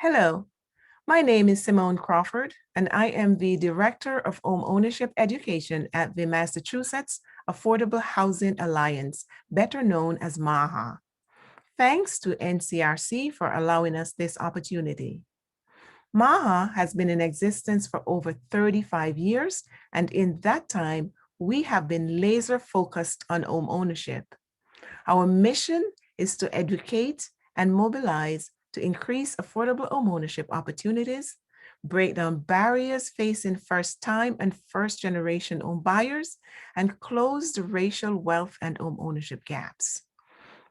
Hello, my name is Symone Crawford, and I am the Director of Home Ownership Education at the Massachusetts Affordable Housing Alliance, better known as MAHA. Thanks to NCRC for allowing us this opportunity. MAHA has been in existence for over 35 years, and in that time, we have been laser focused on home ownership. Our mission is to educate and mobilize to increase affordable homeownership opportunities, break down barriers facing first-time and first-generation home buyers, and close the racial wealth and home ownership gaps.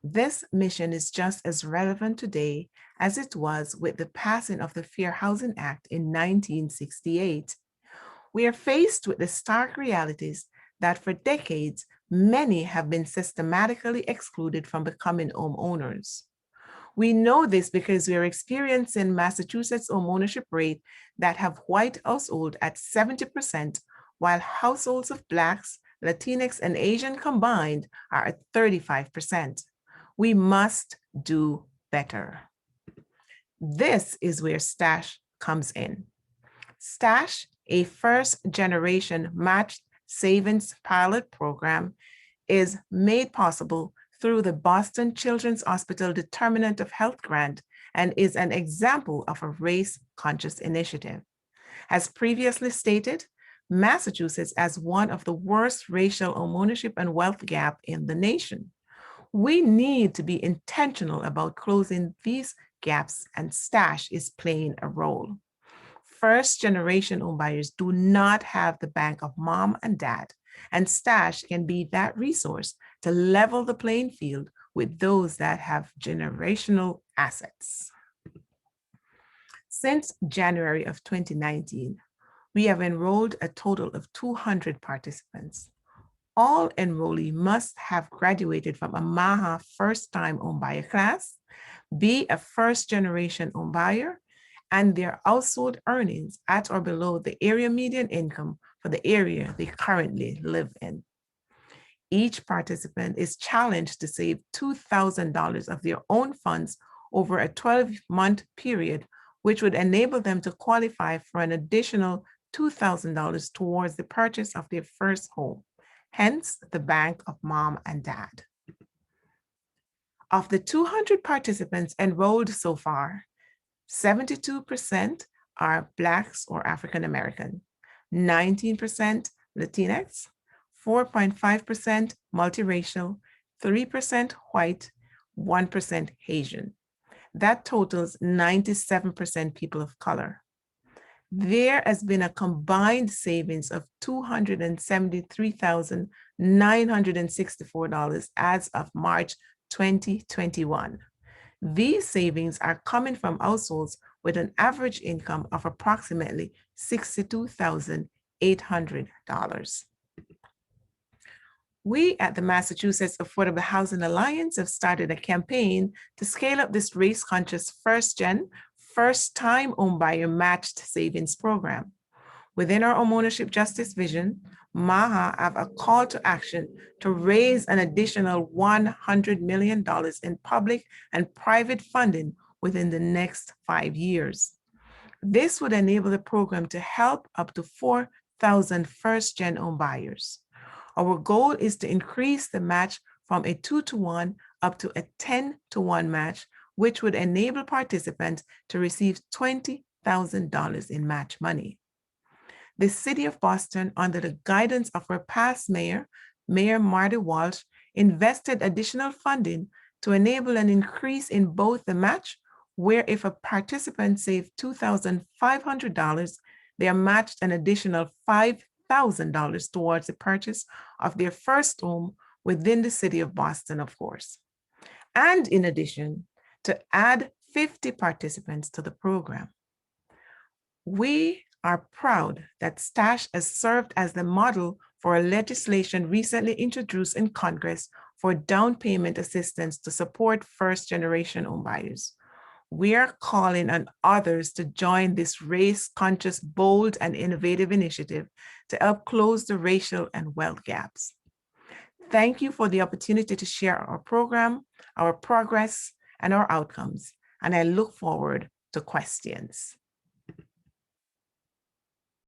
This mission is just as relevant today as it was with the passing of the Fair Housing Act in 1968. We are faced with the stark realities that for decades, many have been systematically excluded from becoming homeowners. We know this because we are experiencing Massachusetts homeownership rate that have white household at 70%, while households of Blacks, Latinx, and Asian combined are at 35%. We must do better. This is where STASH comes in. STASH, a first-generation matched savings pilot program, is made possible through the Boston Children's Hospital Determinant of Health Grant and is an example of a race-conscious initiative. As previously stated, Massachusetts has one of the worst racial homeownership and wealth gap in the nation. We need to be intentional about closing these gaps, and STASH is playing a role. First-generation homebuyers do not have the bank of mom and dad, and STASH can be that resource to level the playing field with those that have generational assets. Since January of 2019, we have enrolled a total of 200 participants. All enrollees must have graduated from a MAHA first-time homebuyer class, be a first-generation homebuyer, and their household earnings at or below the area median income for the area they currently live in. Each participant is challenged to save $2,000 of their own funds over a 12-month period, which would enable them to qualify for an additional $2,000 towards the purchase of their first home, hence the bank of mom and dad. Of the 200 participants enrolled so far, 72% are Blacks or African American, 19% Latinx, 4.5% multiracial, 3% white, 1% Asian. That totals 97% people of color. There has been a combined savings of $273,964 as of March 2021. These savings are coming from households with an average income of approximately $62,800. We at the Massachusetts Affordable Housing Alliance have started a campaign to scale up this race-conscious first-time homebuyer matched savings program. Within our homeownership justice vision, MAHA have a call to action to raise an additional $100 million in public and private funding within the next 5 years. This would enable the program to help up to 4,000 first-gen home buyers. Our goal is to increase the match from a 2-to-1 up to a 10-to-1 match, which would enable participants to receive $20,000 in match money. The City of Boston, under the guidance of our past mayor, Mayor Marty Walsh, invested additional funding to enable an increase in both the match, where if a participant saved $2,500, they are matched an additional $5,000 towards the purchase of their first home within the City of Boston, of course. And in addition, to add 50 participants to the program. We are proud that STASH has served as the model for a legislation recently introduced in Congress for down payment assistance to support first-generation homebuyers. We are calling on others to join this race-conscious, bold, and innovative initiative to help close the racial and wealth gaps. Thank you for the opportunity to share our program, our progress, and our outcomes, and I look forward to questions.